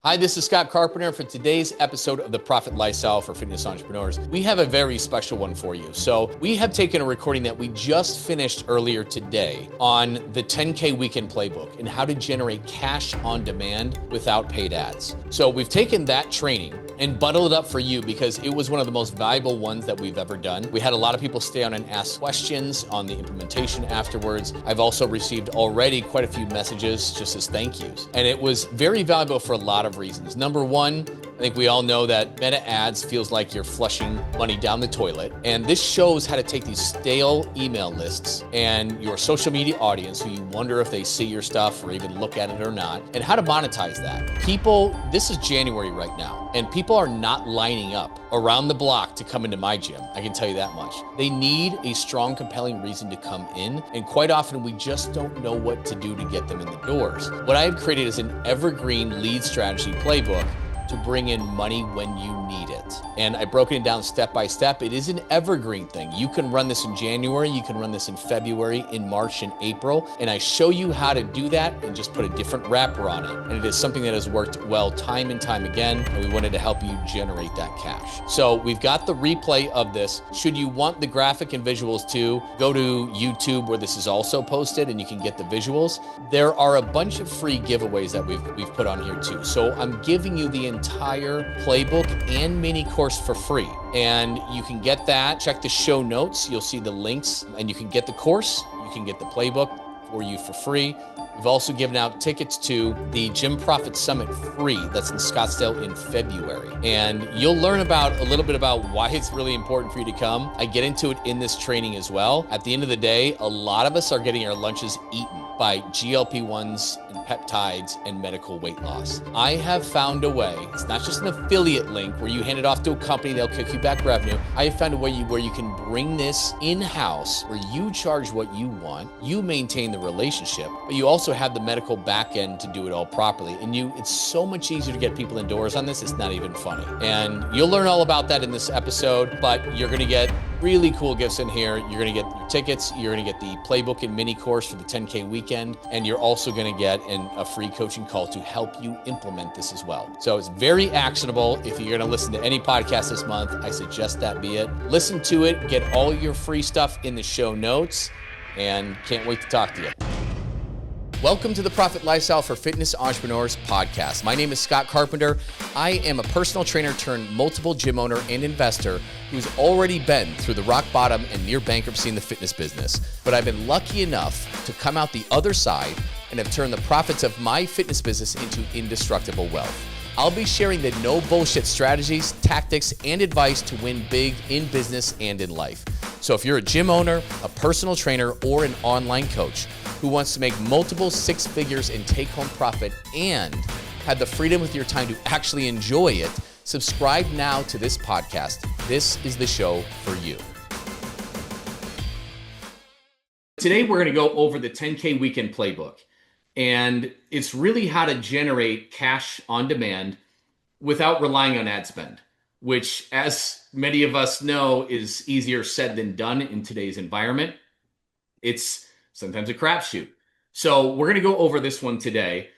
Hi, this is Scott Carpenter for today's episode of the Profit Lifestyle for Fitness Entrepreneurs. We have a very special one for you. So we have taken a recording that we just finished earlier today on the 10K Weekend Playbook and how to generate cash on demand without paid ads. So we've taken that training and bundled it up for you because it was one of the most valuable ones that we've ever done. We had a lot of people stay on and ask questions on the implementation afterwards. I've also received already quite a few messages just as thank yous. And it was very valuable for a lot of reasons. Number one, I think we all know that meta ads feels like you're flushing money down the toilet. And this shows how to take these stale email lists and your social media audience who you wonder if they see your stuff or even look at it or not, and how to monetize that. People, this is January right now, and people are not lining up around the block to come into my gym. I can tell you that much. They need a strong, compelling reason to come in. And quite often we just don't know what to do to get them in the doors. What I have created is an evergreen lead strategy playbook to bring in money when you need it. And I broke it down step by step. It is an evergreen thing. You can run this in January, you can run this in February, in March, and April. And I show you how to do that and just put a different wrapper on it. And it is something that has worked well time and time again. And we wanted to help you generate that cash. So we've got the replay of this. Should you want the graphic and visuals too, go to YouTube where this is also posted and you can get the visuals. There are a bunch of free giveaways that we've put on here too. So I'm giving you the entire playbook and mini course for free. And you can get that. Check the show notes. You'll see the links and you can get the course. You can get the playbook for you for free. We've also given out tickets to the Gym Profit Summit free. That's in Scottsdale in February. And you'll learn about a little bit about why it's really important for you to come. I get into it in this training as well. At the end of the day, a lot of us are getting our lunches eaten by GLP-1s and peptides and medical weight loss. I have found a way, it's not just an affiliate link where you hand it off to a company, they'll kick you back revenue. I have found a way where you can bring this in-house, where you charge what you want, you maintain the relationship, but you also have the medical back end to do it all properly. And it's so much easier to get people indoors on this, it's not even funny. And you'll learn all about that in this episode, but you're gonna get really cool gifts in here. You're gonna get your tickets, you're gonna get the playbook and mini course for the 10K weekend, and you're also gonna get a free coaching call to help you implement this as well. So it's very actionable. If you're gonna listen to any podcast this month, I suggest that be it. Listen to it, get all your free stuff in the show notes, and can't wait to talk to you. Welcome to the Profit Lifestyle for Fitness Entrepreneurs podcast. My name is Scott Carpenter. I am a personal trainer turned multiple gym owner and investor who's already been through the rock bottom and near bankruptcy in the fitness business. But I've been lucky enough to come out the other side and have turned the profits of my fitness business into indestructible wealth. I'll be sharing the no bullshit strategies, tactics, and advice to win big in business and in life. So if you're a gym owner, a personal trainer, or an online coach who wants to make multiple six figures in take-home profit and have the freedom with your time to actually enjoy it, subscribe now to this podcast. This is the show for you. Today, we're going to go over the 10K Weekend Playbook. And it's really how to generate cash on demand without relying on ad spend, which, as many of us know, is easier said than done in today's environment. It's sometimes a crapshoot. So we're going to go over this one today.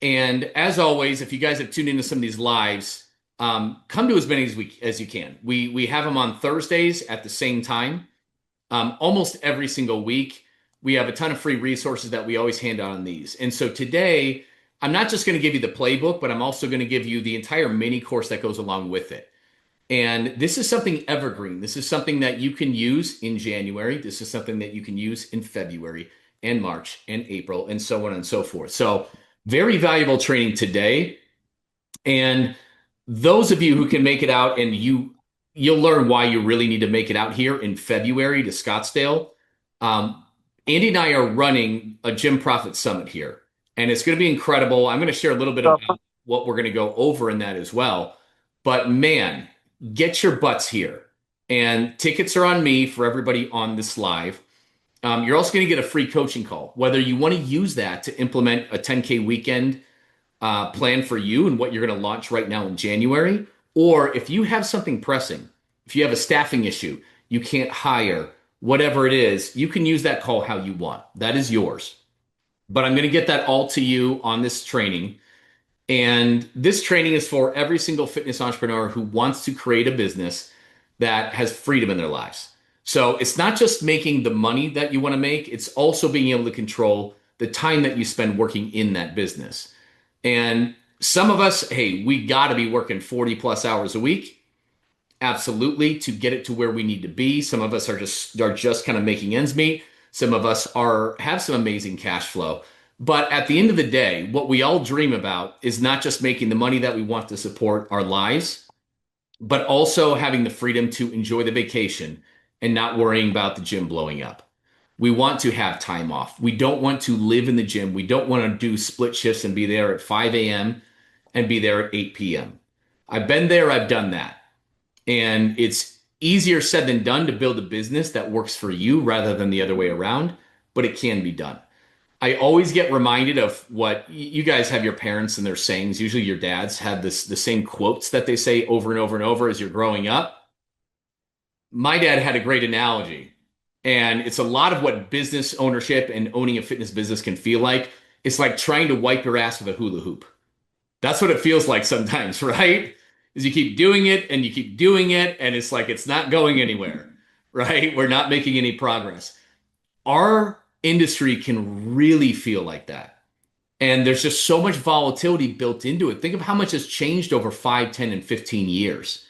And as always, if you guys have tuned into some of these lives, come to as many as you can. We have them on Thursdays at the same time, almost every single week. We have a ton of free resources that we always hand out on these. And so today, I'm not just going to give you the playbook, but I'm also going to give you the entire mini course that goes along with it. And this is something evergreen. This is something that you can use in January. This is something that you can use in February and March and April and so on and so forth. So very valuable training today. And those of you who can make it out, and you'll learn why you really need to make it out here in February to Scottsdale. Andy and I are running a Gym Profit Summit here, and it's going to be incredible. I'm going to share a little bit about what we're going to go over in that as well. But man, get your butts here. And tickets are on me for everybody on this live. You're also going to get a free coaching call, whether you want to use that to implement a 10K weekend plan for you and what you're going to launch right now in January, or if you have something pressing, if you have a staffing issue, you can't hire, whatever it is, you can use that call how you want. That is yours. But I'm going to get that all to you on this training. And this training is for every single fitness entrepreneur who wants to create a business that has freedom in their lives. So it's not just making the money that you want to make, it's also being able to control the time that you spend working in that business. And some of us, hey, we got to be working 40 plus hours a week. Absolutely, to get it to where we need to be. Some of us are just kind of making ends meet. Some of us are have some amazing cash flow. But at the end of the day, what we all dream about is not just making the money that we want to support our lives, but also having the freedom to enjoy the vacation and not worrying about the gym blowing up. We want to have time off. We don't want to live in the gym. We don't want to do split shifts and be there at 5 a.m. and be there at 8 p.m. I've been there, I've done that. And it's easier said than done to build a business that works for you rather than the other way around, but it can be done. I always get reminded of what you guys have, your parents and their sayings. Usually your dads have the same quotes that they say over and over and over as you're growing up. My dad had a great analogy, and it's a lot of what business ownership and owning a fitness business can feel like. It's like trying to wipe your ass with a hula hoop. That's what it feels like sometimes, right? Is you keep doing it and you keep doing it, and it's like it's not going anywhere, right? We're not making any progress. Our industry can really feel like that. And there's just so much volatility built into it. Think of how much has changed over 5, 10, and 15 years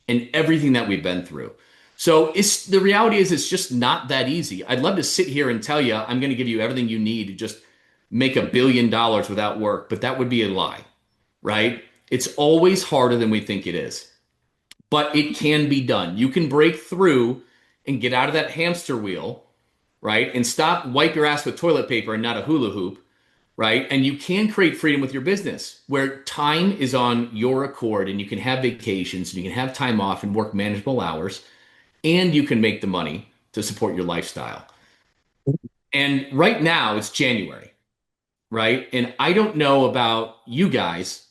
and everything that we've been through. So the reality is it's just not that easy. I'd love to sit here and tell you I'm going to give you everything you need to just make $1 billion without work, but that would be a lie, right? It's always harder than we think it is, but it can be done. You can break through and get out of that hamster wheel, right? And stop, wipe your ass with toilet paper and not a hula hoop, right? And you can create freedom with your business where time is on your accord and you can have vacations and you can have time off and work manageable hours and you can make the money to support your lifestyle. And right now it's January, right? And I don't know about you guys,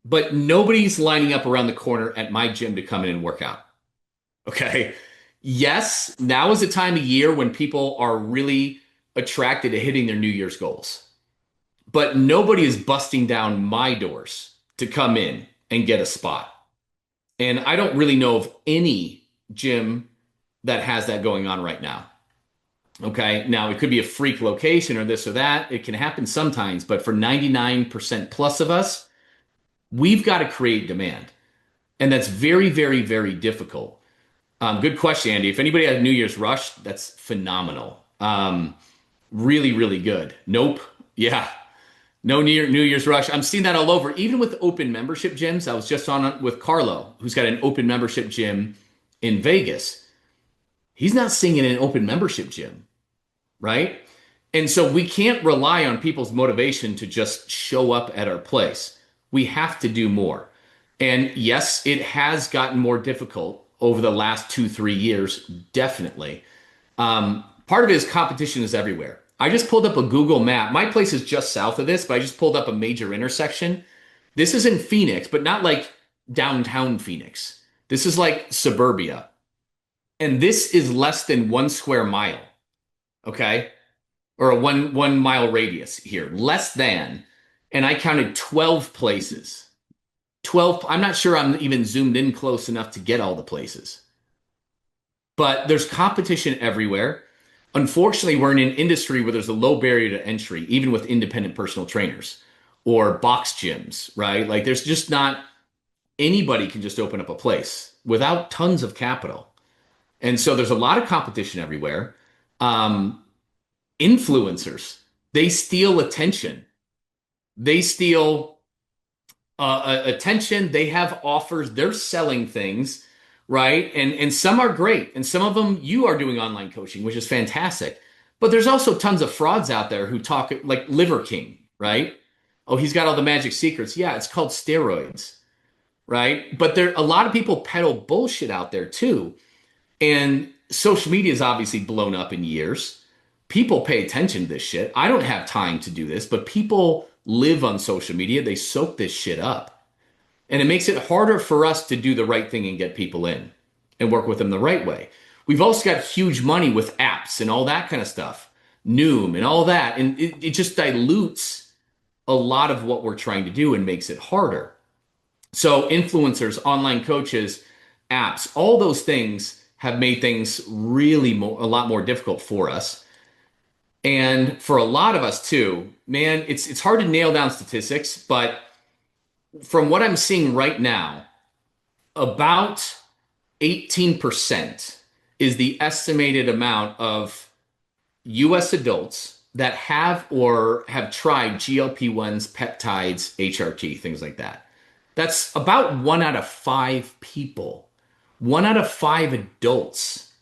but nobody's lining up around the corner at my gym to come in and work out. Okay. Yes, now is the time of year when people are really attracted to hitting their New Year's goals. But nobody is busting down my doors to come in and get a spot. And I don't really know of any gym that has that going on right now. Okay. Now, it could be a freak location or this or that. It can happen sometimes. But for 99% plus of us, we've got to create demand. And that's very, very, very difficult. Good question, Andy. If anybody had a New Year's rush, that's phenomenal. Really, really good. Nope. Yeah. No New Year's rush. I'm seeing that all over, even with open membership gyms. I was just on with Carlo, who's got an open membership gym in Vegas. He's not seeing it in an open membership gym, right? And so we can't rely on people's motivation to just show up at our place. We have to do more. And yes, it has gotten more difficult over the last 2, 3 years, definitely. Part of it is competition is everywhere. I just pulled up a Google map. My place is just south of this, but I just pulled up a major intersection. This is in Phoenix, but not like downtown Phoenix. This is like suburbia. And this is less than 1 square mile, okay? Or a one mile radius here, less than. And I counted 12 places. 12, I'm not sure I'm even zoomed in close enough to get all the places. But there's competition everywhere. Unfortunately, we're in an industry where there's a low barrier to entry, even with independent personal trainers or box gyms, right? Like there's just not anybody can just open up a place without tons of capital. And so there's a lot of competition everywhere. Influencers, they steal attention. They steal attention. They have offers. They're selling things, right? And some are great. And some of them you are doing online coaching, which is fantastic. But there's also tons of frauds out there who talk like Liver King, right? Oh, he's got all the magic secrets. Yeah, it's called steroids, right? But there a lot of people peddle bullshit out there too. And social media is obviously blown up in years. People pay attention to this shit. I don't have time to do this, but people live on social media. They soak this shit up. And it makes it harder for us to do the right thing and get people in and work with them the right way. We've also got huge money with apps and all that kind of stuff, Noom and all that. And it just dilutes a lot of what we're trying to do and makes it harder. So influencers, online coaches, apps, all those things have made things really a lot more difficult for us. And for a lot of us too, man, it's hard to nail down statistics, but from what I'm seeing right now, about 18% is the estimated amount of US adults that have or have tried GLP-1s, peptides, HRT, things like that. That's about 1 out of 5 people, 1 out of 5 adults.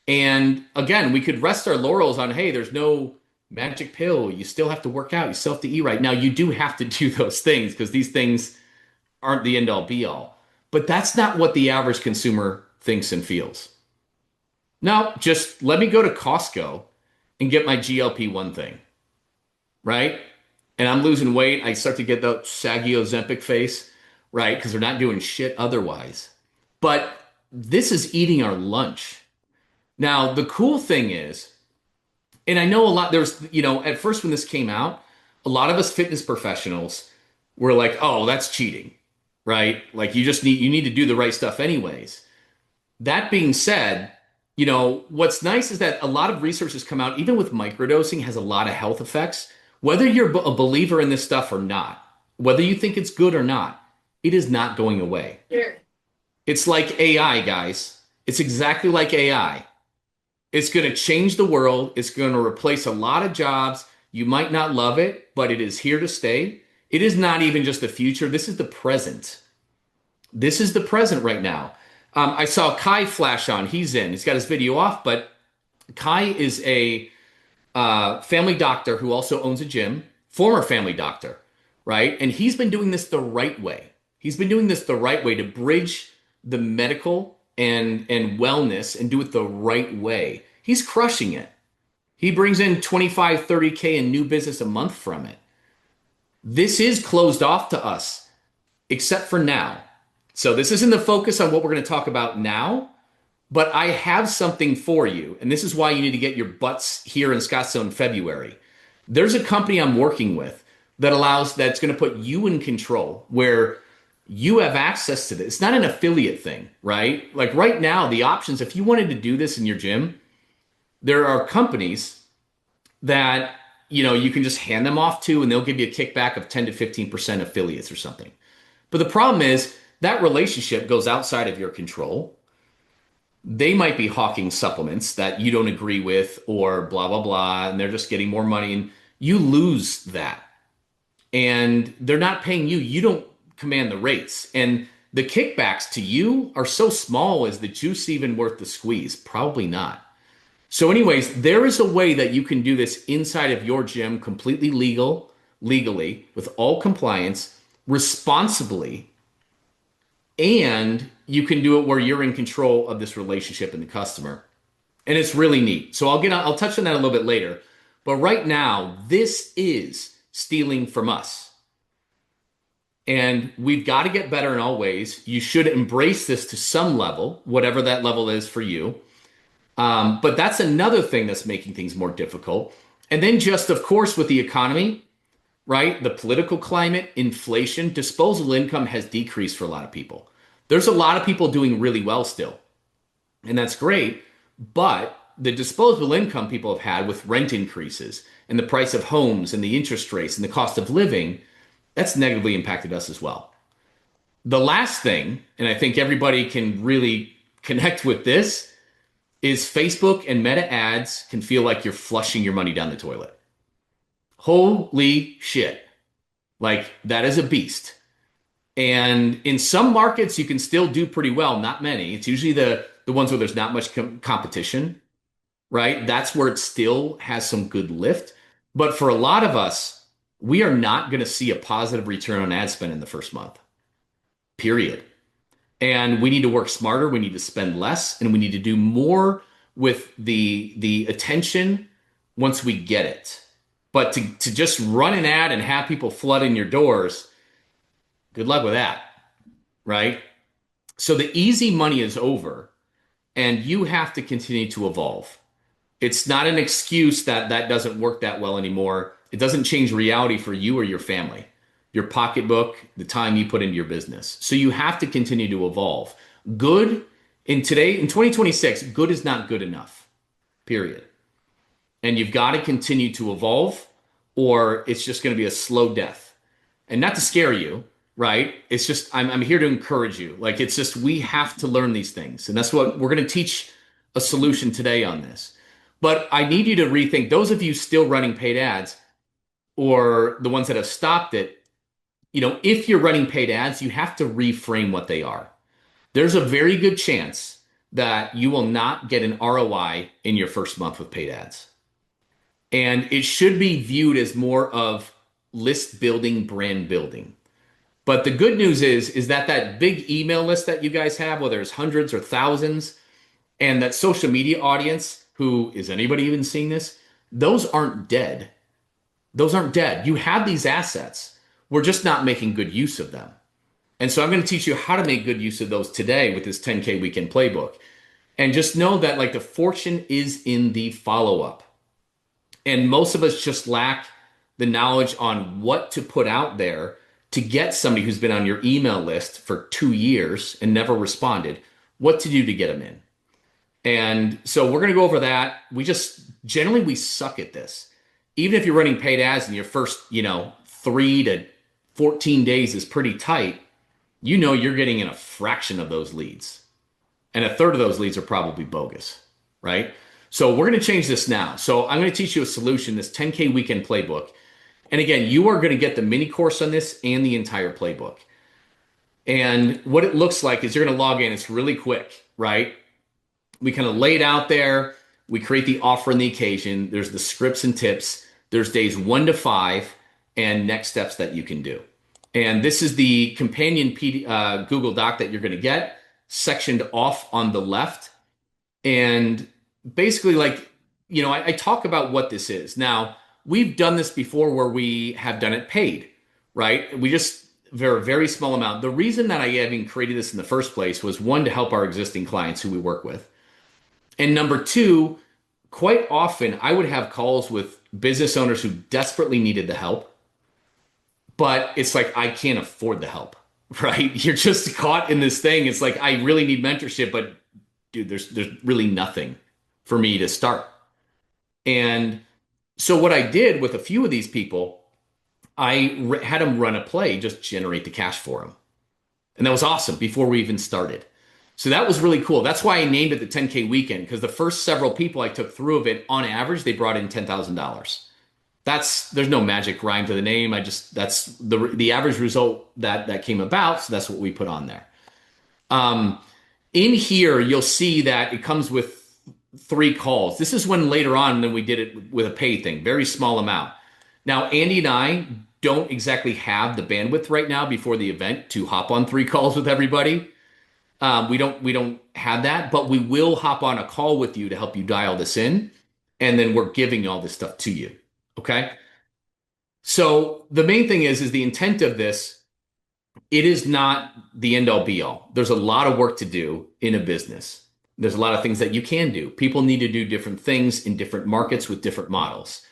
And again, we could rest our laurels on, hey, there's no magic pill. You still have to work out. You still have to eat right. Now, you do have to do those things because these things aren't the end all be all. But that's not what the average consumer thinks and feels. No, just let me go to Costco and get my GLP-1 thing, right? And I'm losing weight. I start to get the saggy Ozempic face, right? Because they're not doing shit otherwise. But this is eating our lunch. Now, the cool thing is, and I know a lot, there's, at first when this came out, a lot of us fitness professionals were like, oh, that's cheating, right? Like you need to do the right stuff anyways. That being said, what's nice is that a lot of research has come out, even with microdosing, has a lot of health effects. Whether you're a believer in this stuff or not, whether you think it's good or not, it is not going away. Sure. It's like AI, guys. It's exactly like AI. It's going to change the world. It's going to replace a lot of jobs. You might not love it, but it is here to stay. It is not even just the future. This is the present. This is the present right now. I saw Kai flash on. He's in. He's got his video off, but Kai is a family doctor who also owns a gym, former family doctor, right? And he's been doing this the right way. He's been doing this the right way to bridge the medical and wellness and do it the right way. He's crushing it. He brings in 25, 30K in new business a month from it. This is closed off to us, except for now. So this isn't the focus on what we're going to talk about now, but I have something for you. And this is why you need to get your butts here in Scottsdale in February. There's a company I'm working with that's going to put you in control, where you have access to this. It's not an affiliate thing, right? Like right now, the options, if you wanted to do this in your gym, there are companies that, you can just hand them off to, and they'll give you a kickback of 10 to 15% affiliates or something. But the problem is that relationship goes outside of your control. They might be hawking supplements that you don't agree with or blah, blah, blah, and they're just getting more money, and you lose that. And they're not paying you. You don't command the rates. And the kickbacks to you are so small. Is the juice even worth the squeeze? Probably not. So anyways, there is a way that you can do this inside of your gym, completely legally, with all compliance, responsibly, and you can do it where you're in control of this relationship and the customer. And it's really neat. So I'll touch on that a little bit later. But right now, this is stealing from us. And we've got to get better in all ways. You should embrace this to some level, whatever that level is for you. But that's another thing that's making things more difficult. And then just, of course, with the economy, right? The political climate, inflation, disposable income has decreased for a lot of people. There's a lot of people doing really well still, and that's great. But the disposable income people have had with rent increases and the price of homes and the interest rates and the cost of living, that's negatively impacted us as well. The last thing, and I think everybody can really connect with this, is Facebook and Meta ads can feel like you're flushing your money down the toilet. Holy shit. Like, that is a beast. And in some markets, you can still do pretty well. Not many. It's usually the ones where there's not much competition, right? That's where it still has some good lift. But for a lot of us, we are not going to see a positive return on ad spend in the first month, period. And we need to work smarter. We need to spend less, and we need to do more with the attention once we get it. But to just run an ad and have people flood in your doors, good luck with that, right? So the easy money is over, and you have to continue to evolve. It's not an excuse that doesn't work that well anymore. it doesn't change reality for you or your family, your pocketbook, the time you put into your business. So you have to continue to evolve. Good in 2026, good is not good enough, period. And you've got to continue to evolve, or it's just going to be a slow death. And not to scare you, right? It's just, I'm here to encourage you. Like, it's just, we have to learn these things. And that's what we're going to teach a solution today on this. But I need you to rethink, those of you still running paid ads or the ones that have stopped it, if you're running paid ads, you have to reframe what they are. There's a very good chance that you will not get an ROI in your first month with paid ads. And it should be viewed as more of list building, brand building. But the good news is that big email list that you guys have, whether it's hundreds or thousands, and that social media audience, who is anybody even seeing this? Those aren't dead. Those aren't dead. You have these assets. We're just not making good use of them. And so I'm going to teach you how to make good use of those today with this 10K Weekend Playbook. And just know that like the fortune is in the follow-up. And most of us just lack the knowledge on what to put out there to get somebody who's been on your email list for 2 years and never responded, what to do to get them in. And so we're going to go over that. Generally we suck at this. Even if you're running paid ads and your first, 3 to 14 days is pretty tight, you're getting in a fraction of those leads. And a third of those leads are probably bogus, right? So we're going to change this now. So I'm going to teach you a solution, this 10K Weekend Playbook. And again, you are going to get the mini course on this and the entire playbook. And what it looks like is you're going to log in. It's really quick, right? We kind of lay it out there. We create the offer and the occasion. There's the scripts and tips. There's days 1 to 5 and next steps that you can do. And this is the companion Google Doc that you're going to get, sectioned off on the left. And basically, I talk about what this is. Now, we've done this before where we have done it paid, right? We just, very, very small amount. The reason that I even created this in the first place was, one, to help our existing clients who we work with. And number two, quite often I would have calls with business owners who desperately needed the help, but it's like, I can't afford the help, right? You're just caught in this thing. It's like, I really need mentorship, but dude, there's really nothing for me to start. And so what I did with a few of these people, I had them run a play, just generate the cash for them. And that was awesome before we even started. So that was really cool. That's why I named it the 10K Weekend, because the first several people I took through of it, on average, they brought in $10,000. There's no magic rhyme to the name. That's the average result that came about. So that's what we put on there. In here, you'll see that it comes with 3 calls. This is when later on, then we did it with a pay thing, very small amount. Now, Andy and I don't exactly have the bandwidth right now before the event to hop on 3 calls with everybody. We don't have that, but we will hop on a call with you to help you dial this in. And then we're giving all this stuff to you. Okay. So the main thing is the intent of this, it is not the end all be all. There's a lot of work to do in a business. There's a lot of things that you can do. People need to do different things in different markets with different models.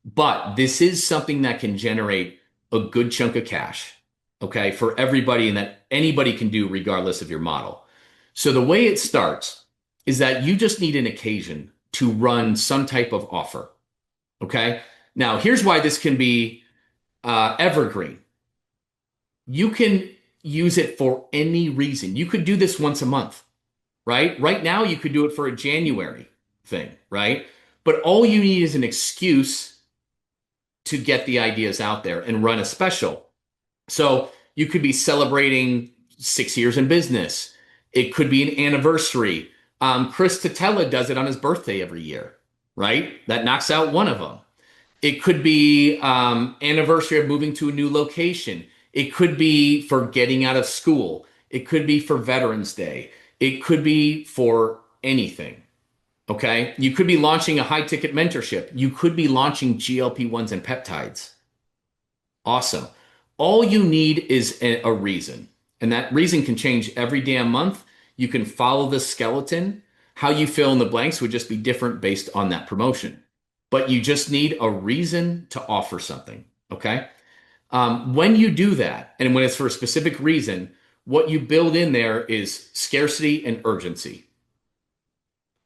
But this is something that can generate a good chunk of cash, okay, for everybody, and that anybody can do regardless of your model. So the way it starts is that you just need an occasion to run some type of offer, okay? Now, here's why this can be evergreen. You can use it for any reason. You could do this once a month, right? Right now, you could do it for a January thing, right? But all you need is an excuse to get the ideas out there and run a special. So you could be celebrating 6 years in business. It could be an anniversary. Chris Tatella does it on his birthday every year, right? That knocks out one of them. It could be anniversary of moving to a new location. It could be for getting out of school. It could be for Veterans Day. It could be for anything, okay? You could be launching a high-ticket mentorship. You could be launching GLP-1s and peptides. Awesome. All you need is a reason, and that reason can change every damn month. You can follow the skeleton. How you fill in the blanks would just be different based on that promotion. but you just need a reason to offer something. Okay. When you do that, and when it's for a specific reason, what you build in there is scarcity and urgency.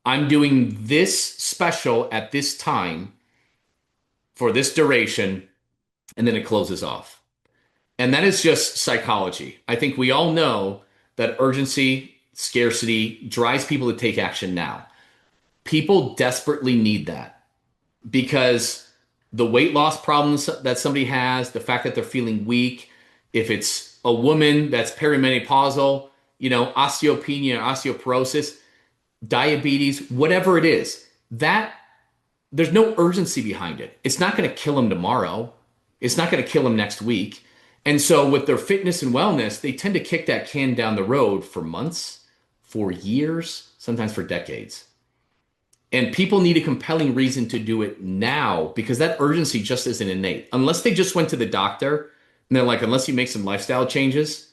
I'm doing this special at this time for this duration, and then it closes off. And that is just psychology. I think we all know that urgency, scarcity drives people to take action now. People desperately need that because the weight loss problems that somebody has, the fact that they're feeling weak, if it's a woman that's perimenopausal, osteopenia, osteoporosis, diabetes, whatever it is, that there's no urgency behind it. It's not going to kill them tomorrow. It's not going to kill them next week. And so with their fitness and wellness, they tend to kick that can down the road for months, for years, sometimes for decades. And people need a compelling reason to do it now because that urgency just isn't innate. Unless they just went to the doctor and they're like, unless you make some lifestyle changes,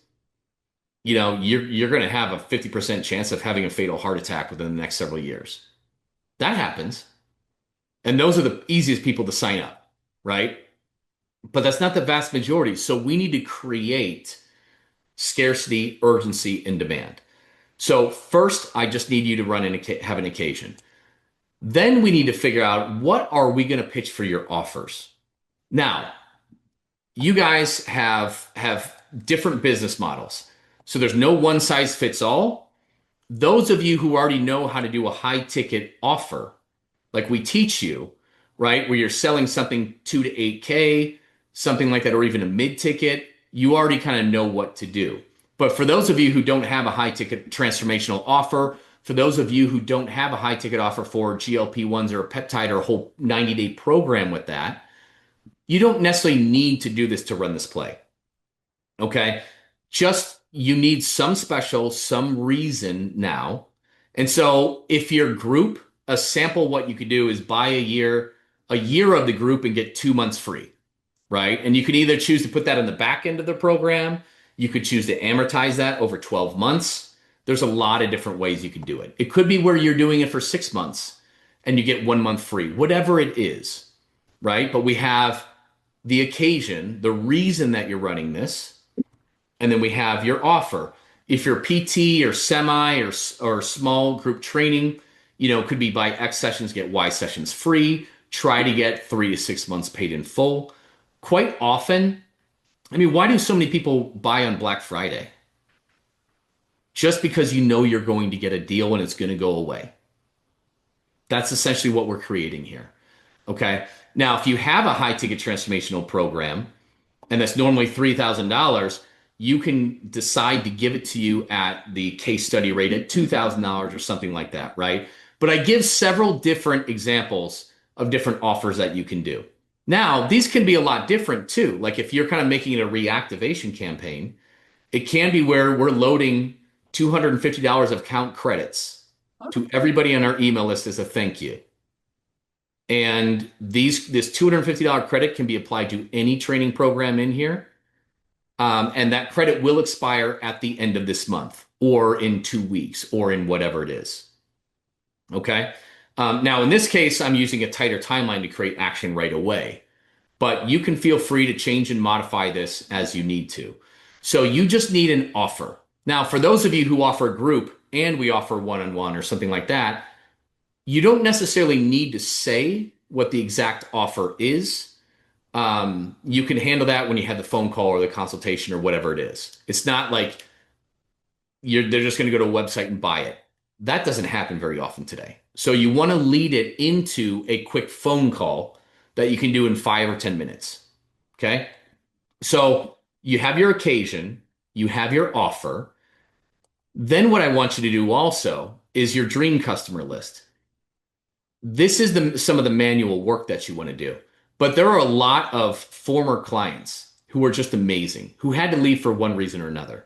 you're going to have a 50% chance of having a fatal heart attack within the next several years. That happens. And those are the easiest people to sign up, right? But that's not the vast majority. So we need to create scarcity, urgency, and demand. So first, I just need you to have an occasion. Then we need to figure out what are we going to pitch for your offers. Now, you guys have different business models. So there's no one size fits all. Those of you who already know how to do a high ticket offer, like we teach you, right, where you're selling something 2 to 8K, something like that, or even a mid ticket, you already kind of know what to do. But for those of you who don't have a high ticket transformational offer, for those of you who don't have a high ticket offer for GLP-1s or a peptide or a whole 90-day program with that, you don't necessarily need to do this to run this play. Okay? Just you need some special, some reason now. And so if your group, a sample, what you could do is buy a year of the group and get 2 months free, right? And you can either choose to put that on the back end of the program. You could choose to amortize that over 12 months. There's a lot of different ways you can do it. It could be where you're doing it for 6 months and you get 1 month free, whatever it is, right? But we have the occasion, the reason that you're running this, and then we have your offer. If you're PT or semi or small group training, could be buy X sessions, get Y sessions free. Try to get 3 to 6 months paid in full. Quite often, why do so many people buy on Black Friday? Just because you're going to get a deal and it's going to go away. That's essentially what we're creating here. Okay. Now, if you have a high ticket transformational program, and that's normally $3,000, you can decide to give it to you at the case study rate at $2,000 or something like that, right? But I give several different examples of different offers that you can do. Now, these can be a lot different too. Like if you're kind of making it a reactivation campaign, it can be where we're loading $250 of count credits to everybody on our email list as a thank you. And this $250 credit can be applied to any training program in here. And that credit will expire at the end of this month or in 2 weeks or in whatever it is. Okay. Now, in this case, I'm using a tighter timeline to create action right away, but you can feel free to change and modify this as you need to. So you just need an offer. Now, for those of you who offer group and we offer one-on-one or something like that, you don't necessarily need to say what the exact offer is. You can handle that when you have the phone call or the consultation or whatever it is. It's not like they're just going to go to a website and buy it. That doesn't happen very often today. So you want to lead it into a quick phone call that you can do in 5 or 10 minutes. Okay. So you have your occasion, you have your offer. Then what I want you to do also is your dream customer list. This is some of the manual work that you want to do. But there are a lot of former clients who are just amazing, who had to leave for one reason or another.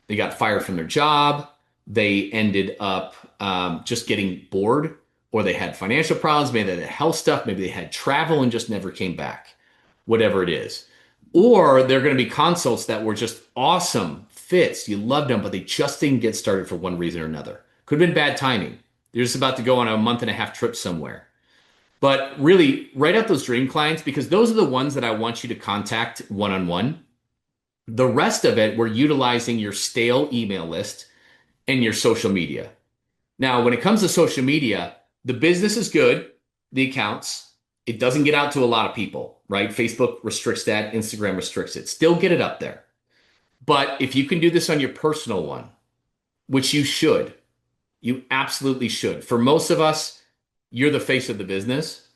They got fired from their job. They ended up just getting bored, or they had financial problems. Maybe they had health stuff. Maybe they had travel and just never came back, whatever it is. Or they're going to be consults that were just awesome fits. You loved them, but they just didn't get started for one reason or another. Could have been bad timing. They're just about to go on a month and a half trip somewhere. But really, write out those dream clients because those are the ones that I want you to contact one-on-one. The rest of it, we're utilizing your stale email list and your social media. Now, when it comes to social media, the business is good, the accounts. It doesn't get out to a lot of people, right? Facebook restricts that, Instagram restricts it. Still get it up there. But if you can do this on your personal one, which you should, you absolutely should. For most of us, you're the face of the business,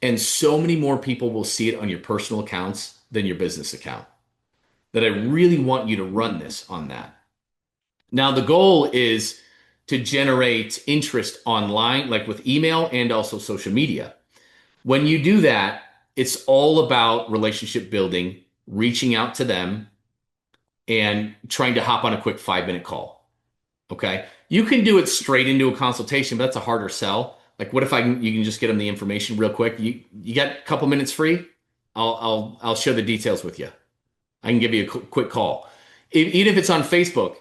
and so many more people will see it on your personal accounts than your business account. That I really want you to run this on that. Now, the goal is to generate interest online, like with email and also social media. When you do that, it's all about relationship building, reaching out to them, and trying to hop on a quick 5-minute call. Okay. You can do it straight into a consultation, but that's a harder sell. Like, what if you can just get them the information real quick? You got a couple minutes free? I'll share the details with you. I can give you a quick call. Even if it's on Facebook,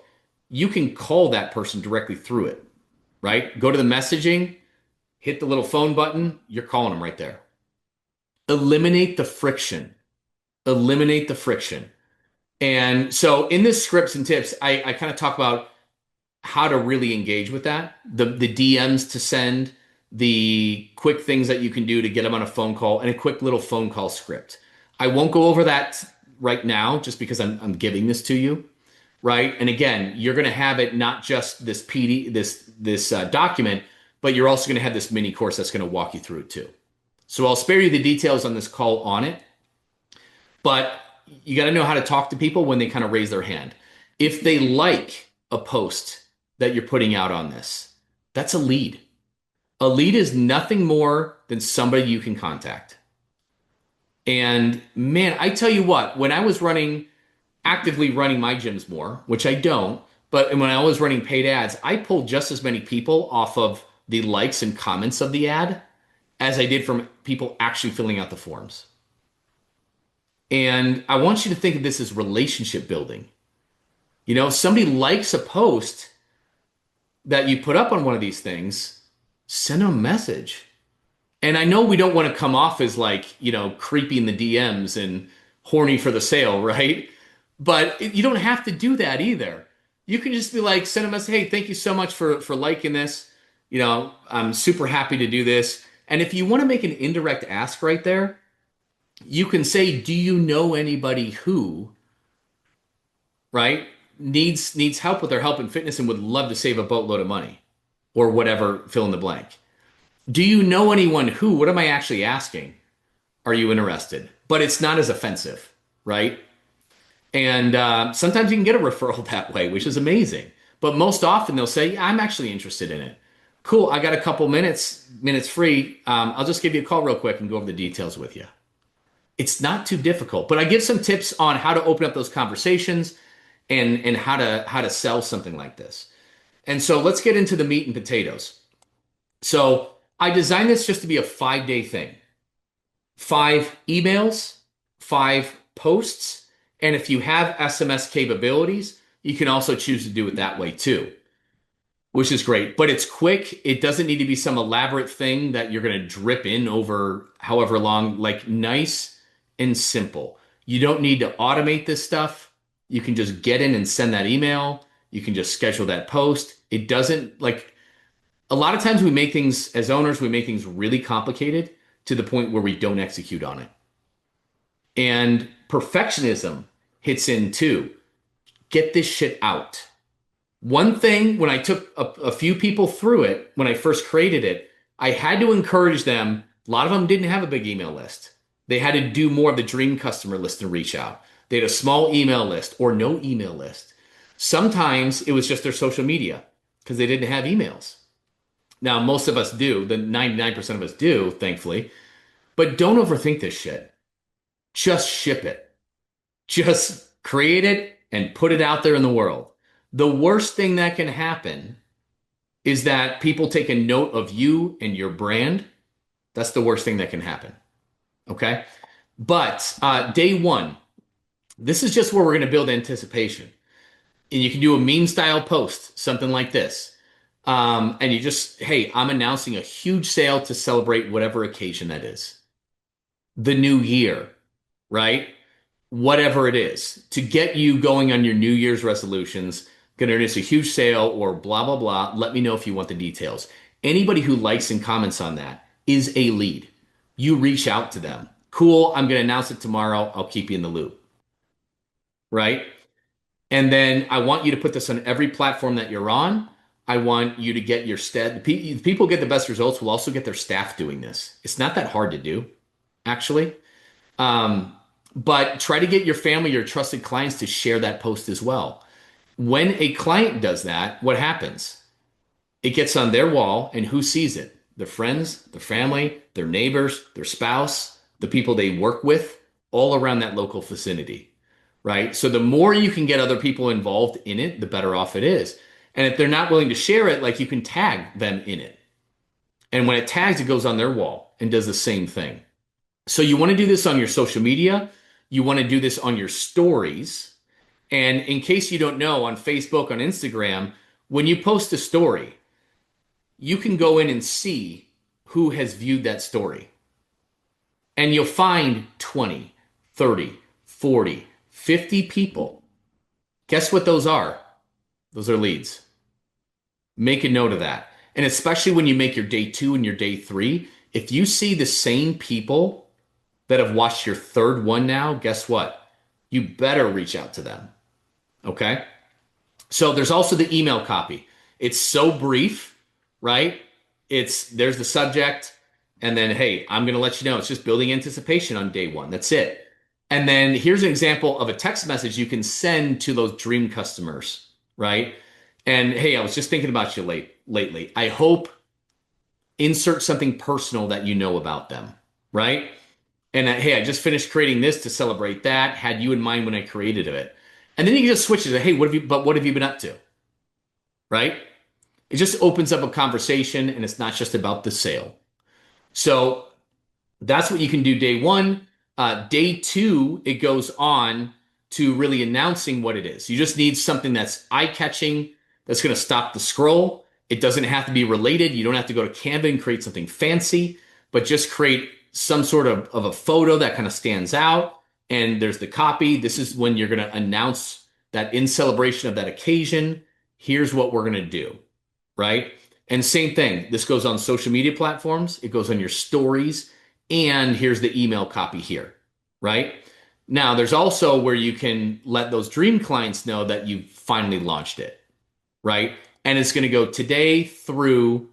you can call that person directly through it, right? Go to the messaging, hit the little phone button, you're calling them right there. Eliminate the friction. Eliminate the friction. And so in this scripts and tips, I kind of talk about how to really engage with that, the DMs to send, the quick things that you can do to get them on a phone call, and a quick little phone call script. I won't go over that right now just because I'm giving this to you, right? And again, you're going to have it not just this this document, but you're also going to have this mini course that's going to walk you through it too. So I'll spare you the details on this call on it, but you got to know how to talk to people when they kind of raise their hand. If they like a post that you're putting out on this, that's a lead. A lead is nothing more than somebody you can contact. And man, I tell you what, when I was actively running my gyms more, which I don't, but when I was running paid ads, I pulled just as many people off of the likes and comments of the ad as I did from people actually filling out the forms. And I want you to think of this as relationship building. You know, if somebody likes a post that you put up on one of these things, send them a message. And I know we don't want to come off as like, you know, creepy in the DMs and horny for the sale, right? But you don't have to do that either. You can just be like, send a message, hey, thank you so much for liking this. You know, I'm super happy to do this. And if you want to make an indirect ask right there, you can say, do you know anybody who, right, needs help with their health and fitness and would love to save a boatload of money or whatever, fill in the blank. Do you know anyone who, what am I actually asking? Are you interested? But it's not as offensive, right? And sometimes you can get a referral that way, which is amazing. But most often they'll say, yeah, I'm actually interested in it. Cool, I got a couple minutes free. I'll just give you a call real quick and go over the details with you. It's not too difficult, but I give some tips on how to open up those conversations and how to sell something like this. And so let's get into the meat and potatoes. So I designed this just to be a 5-day thing. 5 emails, 5 posts, and if you have SMS capabilities, you can also choose to do it that way too, which is great. But it's quick. It doesn't need to be some elaborate thing that you're going to drip in over however long, like nice and simple. You don't need to automate this stuff. You can just get in and send that email. You can just schedule that post. It doesn't, like, a lot of times we make things, as owners, we make things really complicated to the point where we don't execute on it. And perfectionism hits in too. Get this shit out. One thing, when I took a few people through it, when I first created it, I had to encourage them. A lot of them didn't have a big email list. They had to do more of the dream customer list and reach out. They had a small email list or no email list. Sometimes it was just their social media because they didn't have emails. Now, most of us do. The 99% of us do, thankfully. But don't overthink this shit. Just ship it. Just create it and put it out there in the world. The worst thing that can happen is that people take a note of you and your brand. That's the worst thing that can happen. Okay? But day 1, this is just where we're going to build anticipation. And you can do a meme style post, something like this. And you just, hey, I'm announcing a huge sale to celebrate whatever occasion that is. The new year, right? Whatever it is, to get you going on your New Year's resolutions, gonna introduce a huge sale or blah, blah, blah. Let me know if you want the details. Anybody who likes and comments on that is a lead. You reach out to them. Cool, I'm gonna announce it tomorrow. I'll keep you in the loop, right? And then I want you to put this on every platform that you're on. I want you to get your people get the best results will also get their staff doing this. It's not that hard to do, actually. Um, but try to get your family, your trusted clients to share that post as well. When a client does that, what happens? It gets on their wall, and who sees it? Their friends, their family, their neighbors, their spouse, the people they work with, all around that local vicinity, right? So the more you can get other people involved in it, the better off it is. And if they're not willing to share it, like you can tag them in it. And when it tags, it goes on their wall and does the same thing. So you want to do this on your social media. You want to do this on your stories. And in case you don't know, on Facebook, on Instagram, when you post a story, you can go in and see who has viewed that story. And you'll find 20, 30, 40, 50 people. Guess what those are? Those are leads. Make a note of that. And especially when you make your day 2 and your day 3, if you see the same people that have watched your third one now, guess what? You better reach out to them. Okay? So there's also the email copy. It's so brief, right? There's the subject, and then, hey, I'm going to let you know. It's just building anticipation on day 1. That's it. And then here's an example of a text message you can send to those dream customers, right? And hey, I was just thinking about you lately. I hope insert something personal that you know about them, right? And hey, I just finished creating this to celebrate that. Had you in mind when I created it. And then you can just switch it to, hey, what have you been up to? Right? It just opens up a conversation, and it's not just about the sale. So that's what you can do day 1. Day 2, it goes on to really announcing what it is. You just need something that's eye-catching, that's going to stop the scroll. It doesn't have to be related. You don't have to go to Canva and create something fancy, but just create some sort of a photo that kind of stands out. And there's the copy. This is when you're going to announce that in celebration of that occasion, here's what we're going to do, right? And same thing. This goes on social media platforms. It goes on your stories. And here's the email copy here, right? Now, there's also where you can let those dream clients know that you finally launched it, right? And it's going to go today through,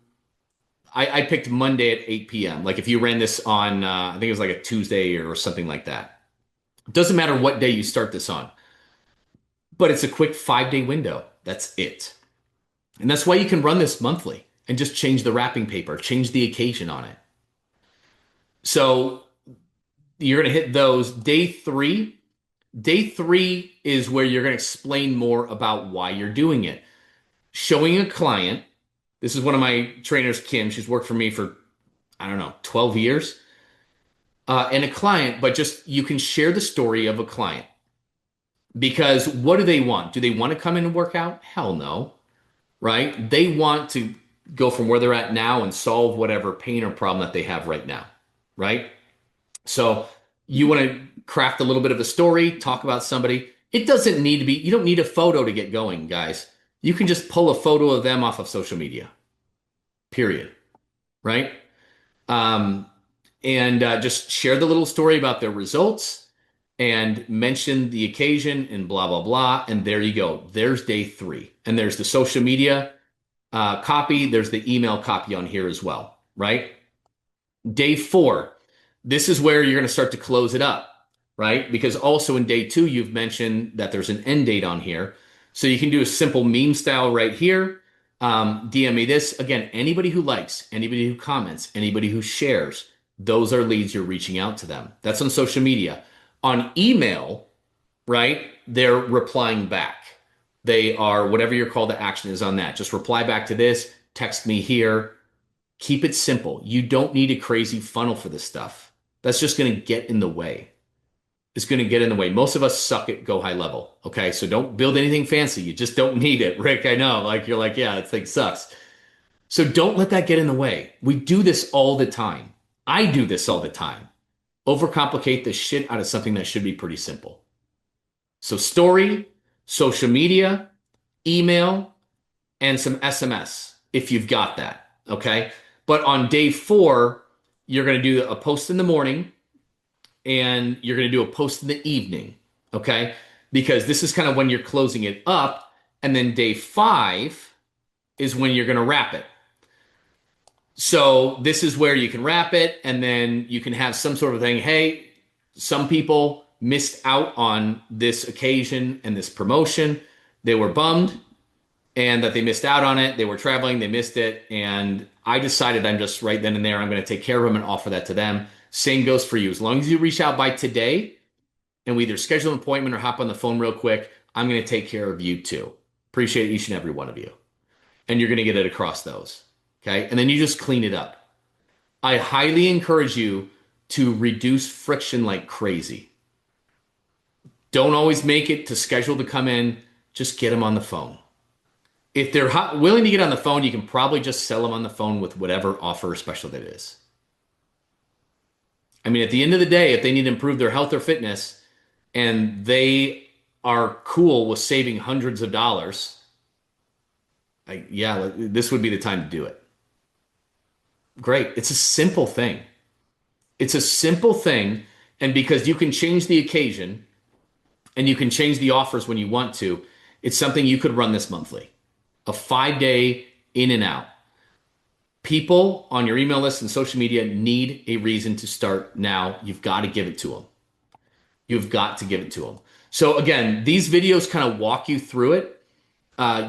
I picked Monday at 8 p.m. Like if you ran this on, I think it was like a Tuesday or something like that. It doesn't matter what day you start this on, but it's a quick 5-day window. That's it. And that's why you can run this monthly and just change the wrapping paper, change the occasion on it. So you're going to hit those. Day 3. Day 3 is where you're going to explain more about why you're doing it. Showing a client. This is one of my trainers, Kim. She's worked for me for, I don't know, 12 years. And a client, but just you can share the story of a client. Because what do they want? Do they want to come in and work out? Hell no. Right? They want to go from where they're at now and solve whatever pain or problem that they have right now. Right? So you want to craft a little bit of a story, talk about somebody. It doesn't need to be, you don't need a photo to get going, guys. You can just pull a photo of them off of social media, period. Right? And just share the little story about their results and mention the occasion and blah, blah, blah. And there you go. There's day 3. And there's the social media copy. There's the email copy on here as well, right? Day 4. This is where you're going to start to close it up, right? Because also in day 2, you've mentioned that there's an end date on here. So you can do a simple meme style right here. DM me this. Again, anybody who likes, anybody who comments, anybody who shares, those are leads you're reaching out to them. That's on social media. On email, right? They're replying back. They are, whatever your call to action is on that. Just reply back to this, text me here. Keep it simple. You don't need a crazy funnel for this stuff. That's just going to get in the way. It's going to get in the way. Most of us suck at go high level. Okay. So don't build anything fancy. You just don't need it. Rick, I know. Like you're like, yeah, that thing sucks. So don't let that get in the way. We do this all the time. I do this all the time. Overcomplicate the shit out of something that should be pretty simple. So story, social media, email, and some SMS if you've got that. Okay. But on day 4, you're going to do a post in the morning and you're going to do a post in the evening. Okay. Because this is kind of when you're closing it up. And then day 5 is when you're going to wrap it. So this is where you can wrap it and then you can have some sort of thing. Hey, some people missed out on this occasion and this promotion. They were bummed and that they missed out on it. They were traveling, they missed it. And I decided I'm just right then and there, I'm going to take care of them and offer that to them. Same goes for you. As long as you reach out by today and we either schedule an appointment or hop on the phone real quick, I'm going to take care of you too. Appreciate each and every one of you. And you're going to get it across those. Okay. And then you just clean it up. I highly encourage you to reduce friction like crazy. Don't always make it to schedule to come in. Just get them on the phone. If they're willing to get on the phone, you can probably just sell them on the phone with whatever offer or special that is. I mean, at the end of the day, if they need to improve their health or fitness and they are cool with saving hundreds of dollars, yeah, this would be the time to do it. Great. It's a simple thing. It's a simple thing. And because you can change the occasion and you can change the offers when you want to, it's something you could run this monthly. A 5-day in and out. People on your email list and social media need a reason to start now. You've got to give it to them. You've got to give it to them. So again, these videos kind of walk you through it.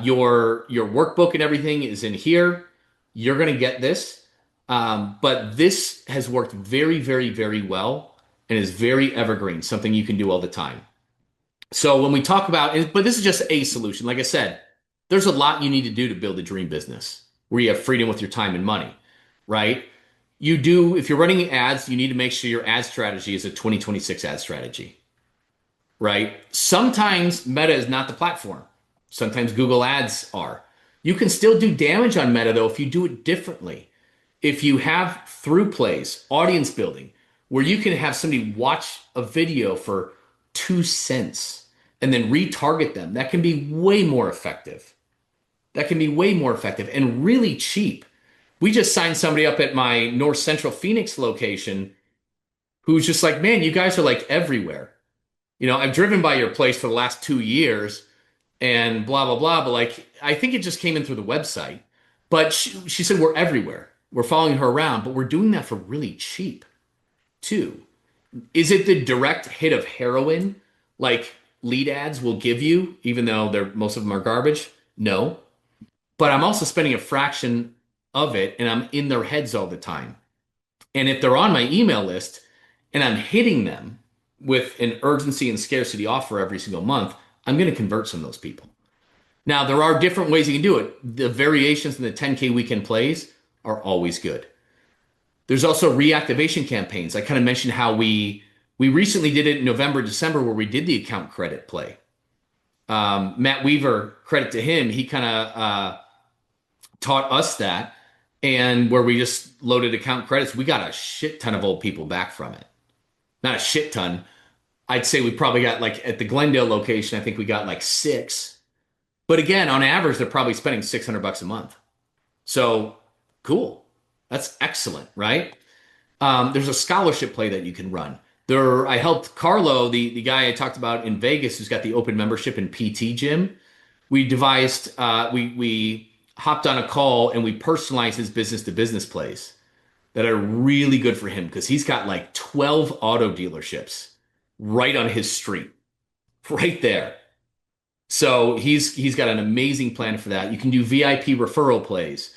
Your workbook and everything is in here. You're going to get this. But this has worked very, very, very well and is very evergreen, something you can do all the time. So when we talk about, but this is just a solution. Like I said, there's a lot you need to do to build a dream business where you have freedom with your time and money, right? You do, if you're running ads, you need to make sure your ad strategy is a 2026 ad strategy, right? Sometimes Meta is not the platform. Sometimes Google Ads are. You can still do damage on Meta though if you do it differently. If you have through plays, audience building, where you can have somebody watch a video for 2 cents and then retarget them, that can be way more effective. That can be way more effective and really cheap. We just signed somebody up at my North Central Phoenix location who's just like, man, you guys are like everywhere. You know, I've driven by your place for the last 2 years and blah, blah, blah. But like, I think it just came in through the website. But she said, we're everywhere. We're following her around, but we're doing that for really cheap too. Is it the direct hit of heroin like lead ads will give you, even though most of them are garbage? No. But I'm also spending a fraction of it and I'm in their heads all the time. And if they're on my email list and I'm hitting them with an urgency and scarcity offer every single month, I'm going to convert some of those people. Now, there are different ways you can do it. The variations in the 10K weekend plays are always good. There's also reactivation campaigns. I kind of mentioned how we recently did it in November, December, where we did the account credit play. Matt Weaver, credit to him, he kind of taught us that. And where we just loaded account credits, we got a shit ton of old people back from it. Not a shit ton. I'd say we probably got like at the Glendale location, I think we got like 6. But again, on average, they're probably spending $600 a month. So cool. That's excellent, right? There's a scholarship play that you can run. I helped Carlo, the guy I talked about in Vegas, who's got the open membership in PT gym. We devised, we hopped on a call and we personalized his business to business plays that are really good for him because he's got like 12 auto dealerships right on his street, right there. So he's got an amazing plan for that. You can do VIP referral plays.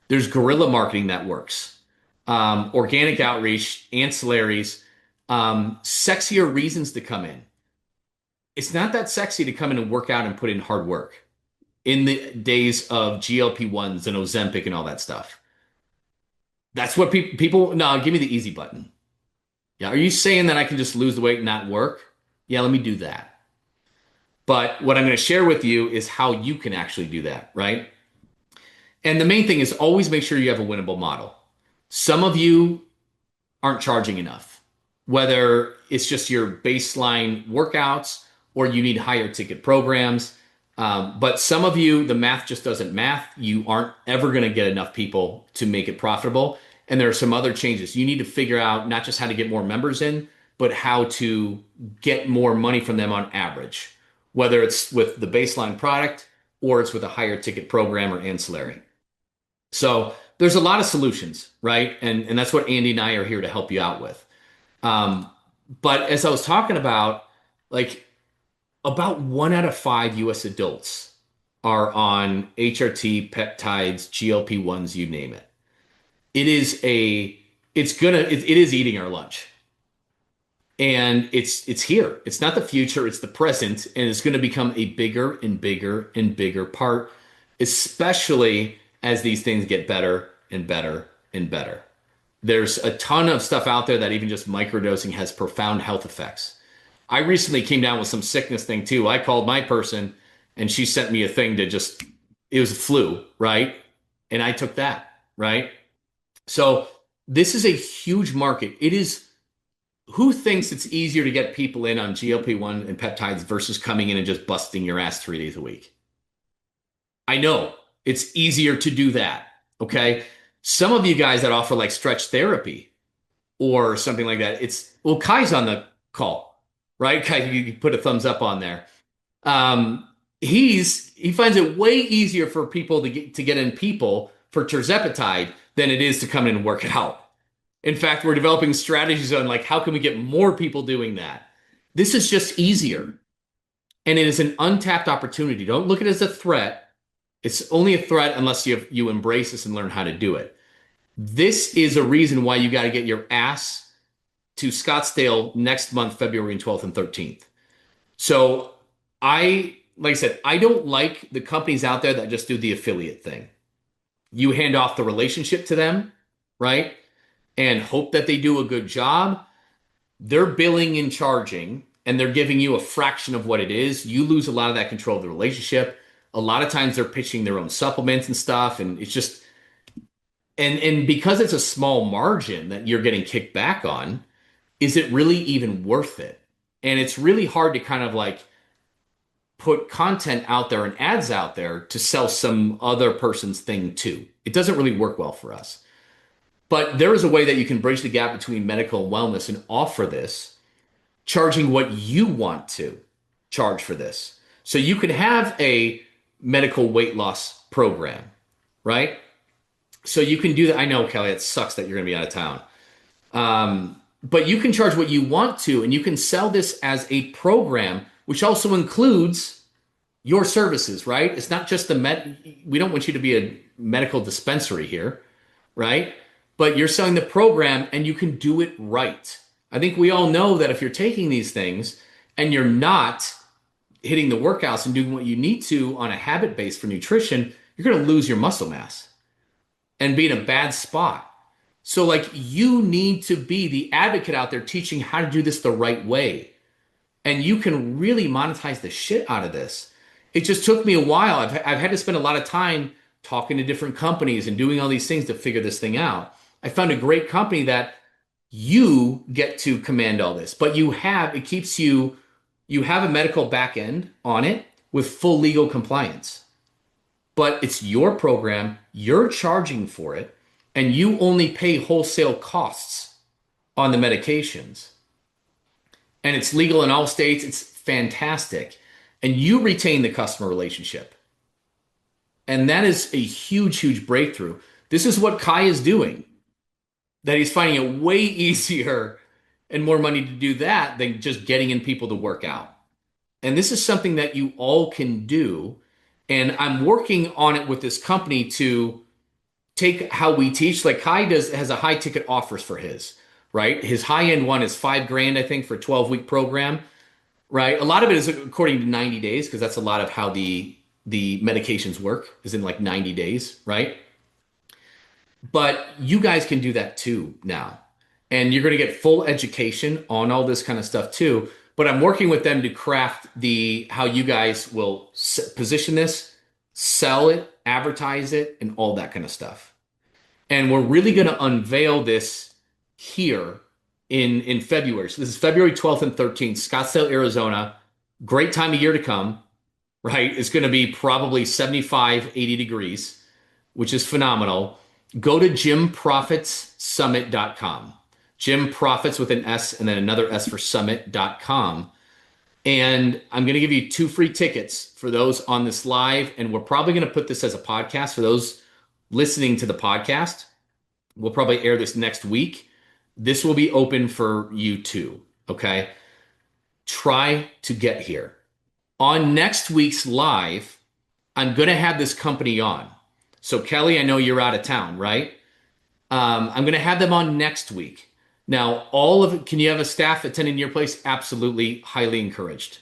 There's guerrilla marketing that works. Organic outreach, ancillaries, sexier reasons to come in. It's not that sexy to come in and work out and put in hard work in the days of GLP-1s and Ozempic and all that stuff. That's what people, no, give me the easy button. Yeah, are you saying that I can just lose the weight and not work? Yeah, let me do that. But what I'm going to share with you is how you can actually do that, right? And the main thing is always make sure you have a winnable model. Some of you aren't charging enough, whether it's just your baseline workouts or you need higher ticket programs. But some of you, the math just doesn't math. You aren't ever going to get enough people to make it profitable. And there are some other changes. You need to figure out not just how to get more members in, but how to get more money from them on average, whether it's with the baseline product or it's with a higher ticket program or ancillary. So there's a lot of solutions, right? And that's what Andy and I are here to help you out with. Um, but as I was talking about, like about 1 out of 5 US adults are on HRT, peptides, GLP-1s, you name it. It is it is eating our lunch. And it's here. It's not the future, it's the present, and it's going to become a bigger and bigger and bigger part, especially as these things get better and better and better. There's a ton of stuff out there that even just microdosing has profound health effects. I recently came down with some sickness thing too. I called my person and she sent me a thing to just, it was a flu, right? And I took that, right? So this is a huge market. It is, who thinks it's easier to get people in on GLP-1 and peptides versus coming in and just busting your ass 3 days a week? I know it's easier to do that. Okay. Some of you guys that offer like stretch therapy or something like that, it's, well, Kai's on the call, right? Kai, you put a thumbs up on there. He finds it way easier for people to get in people for terzepatide than it is to come in and work out. In fact, we're developing strategies on like how can we get more people doing that? This is just easier. And it is an untapped opportunity. Don't look at it as a threat. It's only a threat unless you embrace this and learn how to do it. This is a reason why you got to get your ass to Scottsdale next month, February 12th and 13th. So like I said, I don't like the companies out there that just do the affiliate thing. You hand off the relationship to them, right? And hope that they do a good job. They're billing and charging, and they're giving you a fraction of what it is. You lose a lot of that control of the relationship. A lot of times they're pitching their own supplements and stuff, and it's just, and because it's a small margin that you're getting kicked back on, is it really even worth it? And it's really hard to kind of like put content out there and ads out there to sell some other person's thing too. It doesn't really work well for us. But there is a way that you can bridge the gap between medical and wellness and offer this, charging what you want to charge for this. So you could have a medical weight loss program, right? So you can do that. I know, Kelly, it sucks that you're going to be out of town. But you can charge what you want to, and you can sell this as a program, which also includes your services, right? It's not just we don't want you to be a medical dispensary here, right? But you're selling the program and you can do it right. I think we all know that if you're taking these things and you're not hitting the workouts and doing what you need to on a habit base for nutrition, you're going to lose your muscle mass and be in a bad spot. So like you need to be the advocate out there teaching how to do this the right way. And you can really monetize the shit out of this. It just took me a while. I've had to spend a lot of time talking to different companies and doing all these things to figure this thing out. I found a great company that you get to command all this, but you have a medical back end on it with full legal compliance. But it's your program, you're charging for it, and you only pay wholesale costs on the medications. And it's legal in all states. It's fantastic. And you retain the customer relationship. And that is a huge, huge breakthrough. This is what Kai is doing. That he's finding it way easier and more money to do that than just getting in people to work out. And this is something that you all can do. And I'm working on it with this company to take how we teach. Like Kai has a high ticket offers for his, right? His high end one is $5,000, I think, for a 12-week program, right? A lot of it is according to 90 days because that's a lot of how the medications work is in like 90 days, right? But you guys can do that too now. And you're going to get full education on all this kind of stuff too. But I'm working with them to craft how you guys will position this sell it, advertise it, and all that kind of stuff. And we're really going to unveil this here in February. So this is February 12th and 13th, Scottsdale, Arizona. Great time of year to come, right? It's going to be probably 75, 80 degrees, which is phenomenal. Go to jimprofitssummit.com. Jim Profits with an S and then another S for summit.com. And I'm going to give you 2 free tickets for those on this live. And we're probably going to put this as a podcast for those listening to the podcast. We'll probably air this next week. This will be open for you too. Okay. Try to get here. On next week's live, I'm going to have this company on. So, Kelly, I know you're out of town, right? I'm going to have them on next week. Now, all of it, can you have a staff attending your place? Absolutely, highly encouraged.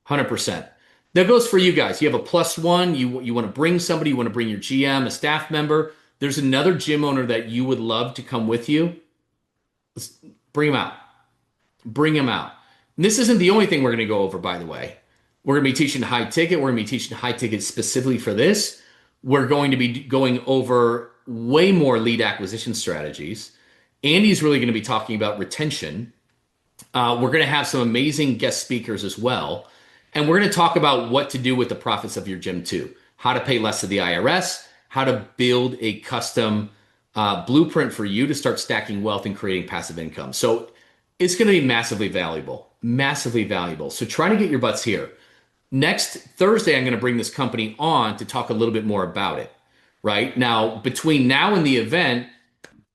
100%. That goes for you guys. You have a +1, you want to bring somebody, you want to bring your GM, a staff member. There's another gym owner that you would love to come with you. Let's bring him out. Bring him out. And this isn't the only thing we're going to go over, by the way. We're going to be teaching high ticket. We're going to be teaching high ticket specifically for this. We're going to be going over way more lead acquisition strategies. Andy's really going to be talking about retention. We're going to have some amazing guest speakers as well. And we're going to talk about what to do with the profits of your gym too. How to pay less to the IRS, how to build a custom blueprint for you to start stacking wealth and creating passive income. So it's going to be massively valuable, massively valuable. So try to get your butts here. Next Thursday, I'm going to bring this company on to talk a little bit more about it, right? Now, between now and the event,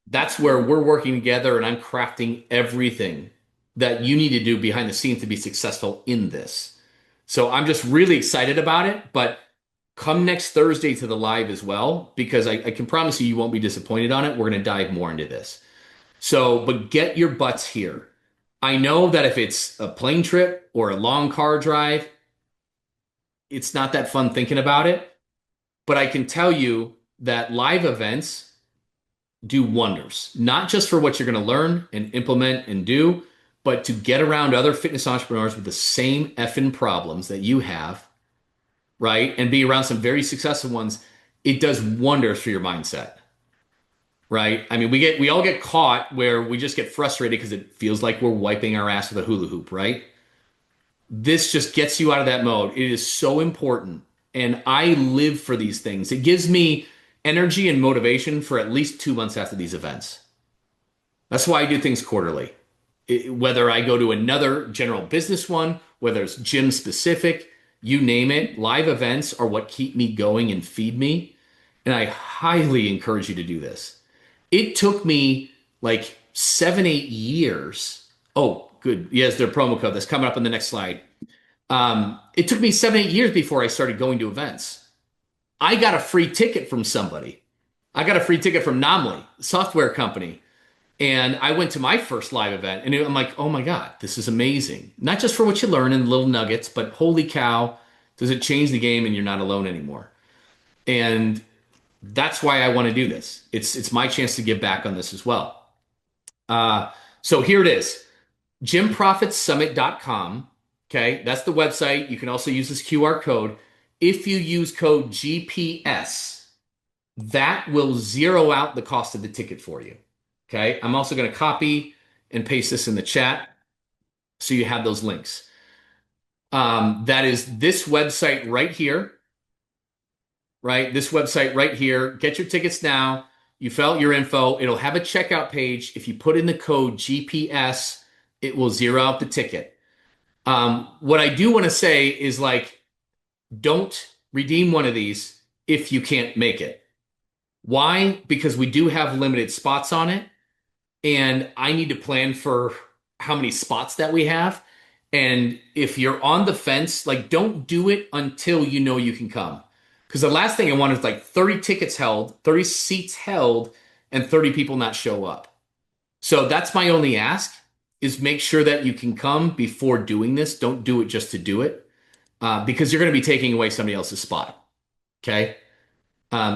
that's where we're working together and I'm crafting everything that you need to do behind the scenes to be successful in this. So I'm just really excited about it, but come next Thursday to the live as well, because I can promise you, you won't be disappointed on it. We're going to dive more into this. So, but get your butts here. I know that if it's a plane trip or a long car drive, it's not that fun thinking about it, but I can tell you that live events do wonders, not just for what you're going to learn and implement and do, but to get around other fitness entrepreneurs with the same effing problems that you have, right? And be around some very successful ones. It does wonders for your mindset, right? I mean, we all get caught where we just get frustrated because it feels like we're wiping our ass with a hula hoop, right? This just gets you out of that mode. It is so important. And I live for these things. It gives me energy and motivation for at least 2 months after these events. That's why I do things quarterly. Whether I go to another general business one, whether it's gym specific, you name it, live events are what keep me going and feed me. And I highly encourage you to do this. It took me like 7, 8 years. Oh, good. Yes, their promo code that's coming up on the next slide. It took me 7, 8 years before I started going to events. I got a free ticket from somebody. I got a free ticket from Nomley, a software company. And I went to my first live event and I'm like, oh my God, this is amazing. Not just for what you learn in little nuggets, but holy cow, does it change the game and you're not alone anymore. And that's why I want to do this. It's my chance to give back on this as well. So here it is, jimprofitsummit.com. Okay, that's the website. You can also use this QR code. If you use code GPS, that will zero out the cost of the ticket for you. Okay, I'm also going to copy and paste this in the chat so you have those links. That is this website right here, right? This website right here. Get your tickets now. You fill out your info. It'll have a checkout page. If you put in the code GPS, it will zero out the ticket. What I do want to say is like, don't redeem one of these if you can't make it. Why? Because we do have limited spots on it. And I need to plan for how many spots that we have. And if you're on the fence, like don't do it until you know you can come. Because the last thing I want is like 30 tickets held, 30 seats held, and 30 people not show up. So that's my only ask is make sure that you can come before doing this. Don't do it just to do it because you're going to be taking away somebody else's spot. Okay.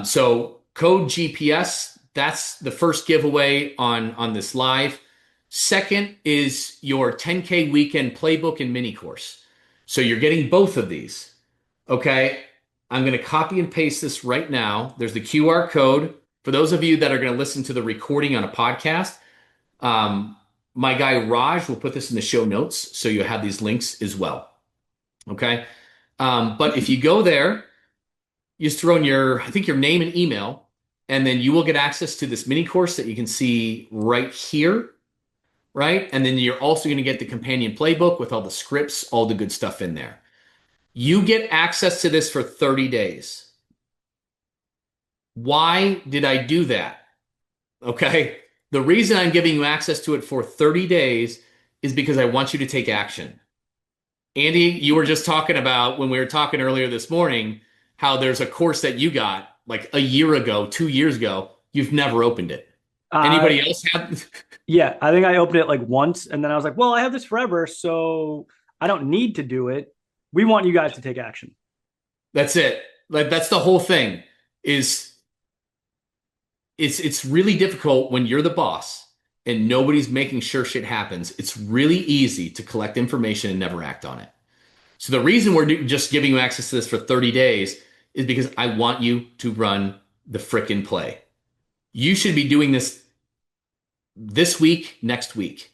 So code GPS. That's the first giveaway on this live. Second is your 10K weekend playbook and mini course. So you're getting both of these. Okay. I'm going to copy and paste this right now. There's the QR code. For those of you that are going to listen to the recording on a podcast, um, my guy Raj will put this in the show notes so you have these links as well. Okay. But if you go there, you just throw in I think your name and email, and then you will get access to this mini course that you can see right here, right? And then you're also going to get the companion playbook with all the scripts, all the good stuff in there. You get access to this for 30 days. Why did I do that? Okay. The reason I'm giving you access to it for 30 days is because I want you to take action. Andy, you were just talking about when we were talking earlier this morning, how there's a course that you got like a year ago, 2 years ago. You've never opened it. Uh, Anybody else have? yeah, I think I opened it like once and then I was like, well, I have this forever, so I don't need to do it. We want you guys to take action. That's it. Like that's the whole thing. Is it's really difficult when you're the boss and nobody's making sure shit happens. It's really easy to collect information and never act on it. So the reason we're just giving you access to this for 30 days is because I want you to run the frickin' play. You should be doing this week, next week.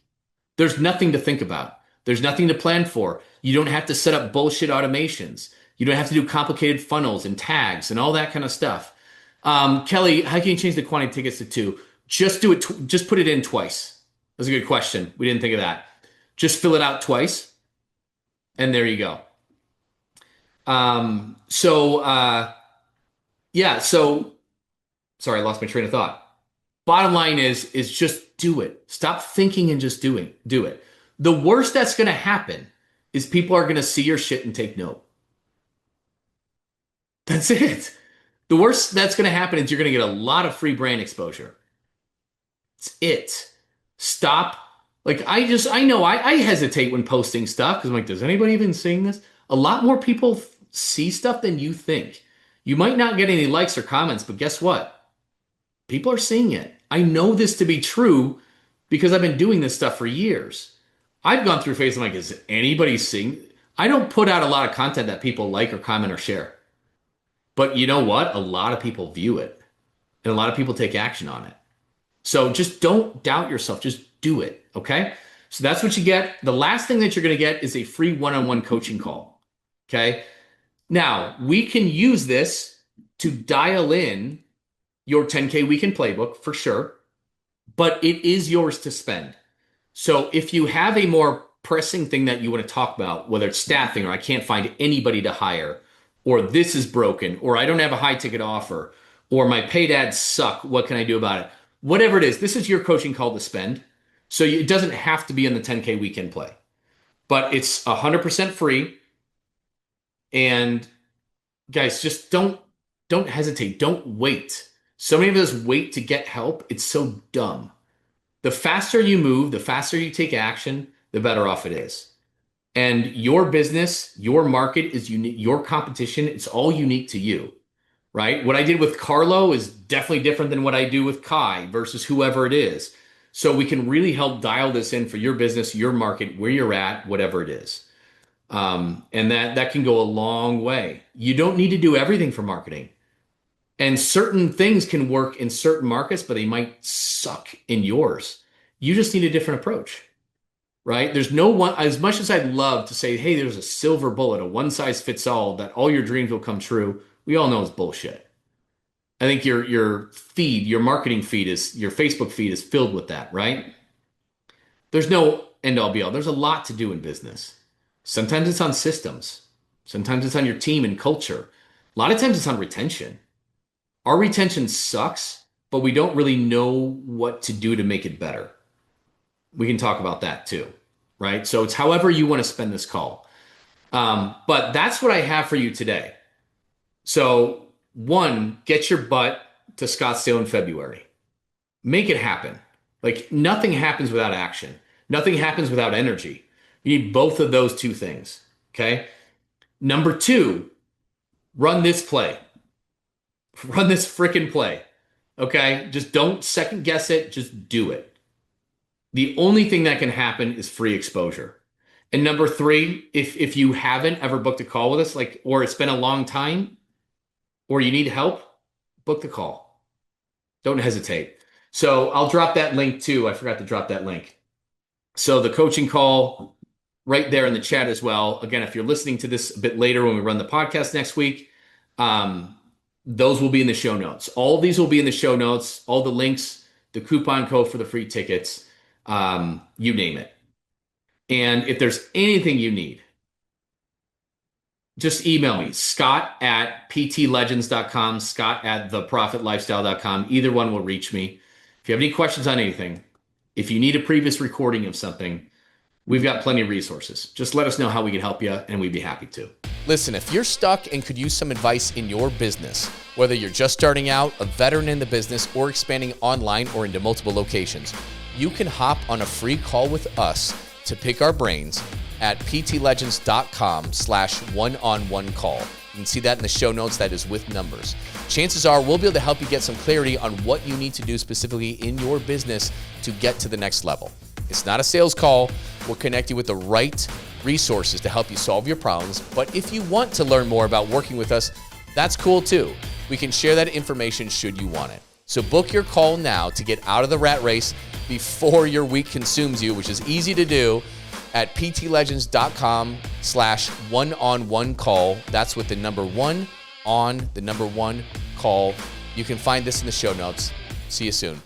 There's nothing to think about. There's nothing to plan for. You don't have to set up bullshit automations. You don't have to do complicated funnels and tags and all that kind of stuff. Kelly, how can you change the quantity tickets to two? Just do it. Just put it in twice. That's a good question. We didn't think of that. Just fill it out twice, and there you go. Yeah. So sorry, I lost my train of thought. Bottom line is just do it. Stop thinking and just do it. The worst that's going to happen is people are going to see your shit and take note. That's it. The worst that's going to happen is you're going to get a lot of free brand exposure. It's it. Stop. Like I know I hesitate when posting stuff because I'm like, does anybody even seeing this? A lot more people see stuff than you think. You might not get any likes or comments, but guess what? People are seeing it. I know this to be true because I've been doing this stuff for years. I've gone through phases. I'm like, is anybody seeing? I don't put out a lot of content that people like or comment or share. But you know what? A lot of people view it and a lot of people take action on it. So just don't doubt yourself. Just do it. Okay. So that's what you get. The last thing that you're going to get is a free one-on-one coaching call. Okay. Now we can use this to dial in your 10K weekend playbook for sure, but it is yours to spend. So if you have a more pressing thing that you want to talk about, whether it's staffing or I can't find anybody to hire, or this is broken, or I don't have a high ticket offer, or my paid ads suck, what can I do about it? Whatever it is, this is your coaching call to spend. So it doesn't have to be in the 10K weekend play, but it's 100% free. And guys, just don't hesitate. Don't wait. So many of us wait to get help. It's so dumb. The faster you move, the faster you take action, the better off it is. And your business, your market is unique. Your competition, it's all unique to you, right? What I did with Carlo is definitely different than what I do with Kai versus whoever it is. So we can really help dial this in for your business, your market, where you're at, whatever it is. And that can go a long way. You don't need to do everything for marketing. And certain things can work in certain markets, but they might suck in yours. You just need a different approach, right? There's no one, as much as I'd love to say, hey, there's a silver bullet, a one size fits all, that all your dreams will come true. We all know it's bullshit. I think your feed, your marketing feed is, your Facebook feed is filled with that, right? There's no end all be all. There's a lot to do in business. Sometimes it's on systems. Sometimes it's on your team and culture. A lot of times it's on retention. Our retention sucks, but we don't really know what to do to make it better. We can talk about that too, right? So it's however you want to spend this call. But that's what I have for you today. So one, get your butt to Scottsdale in February. Make it happen. Like nothing happens without action. Nothing happens without energy. You need both of those two things. Okay. Number two, run this play. Run this freaking play. Okay. Just don't second guess it. Just do it. The only thing that can happen is free exposure. And number three, if you haven't ever booked a call with us, like, or it's been a long time, or you need help, book the call. Don't hesitate. So I'll drop that link too. I forgot to drop that link. So the coaching call right there in the chat as well. Again, if you're listening to this a bit later when we run the podcast next week, those will be in the show notes. All of these will be in the show notes, all the links, the coupon code for the free tickets, you name it. And if there's anything you need, just email me, scott@ptlegends.com, scott@theprofitlifestyle.com. Either one will reach me. If you have any questions on anything, if you need a previous recording of something, we've got plenty of resources. Just let us know how we can help you, and we'd be happy to. Listen, if you're stuck and could use some advice in your business, whether you're just starting out, a veteran in the business, or expanding online or into multiple locations, you can hop on a free call with us to pick our brains at ptlegends.com/one-on-one call. You can see that in the show notes. That is with numbers. Chances are we'll be able to help you get some clarity on what you need to do specifically in your business to get to the next level. It's not a sales call. We'll connect you with the right resources to help you solve your problems. But if you want to learn more about working with us, that's cool too. We can share that information should you want it. So book your call now to get out of the rat race before your week consumes you, which is easy to do at ptlegends.com/one-on-one call. That's with the number 1 on the number 1 call. You can find this in the show notes. See you soon.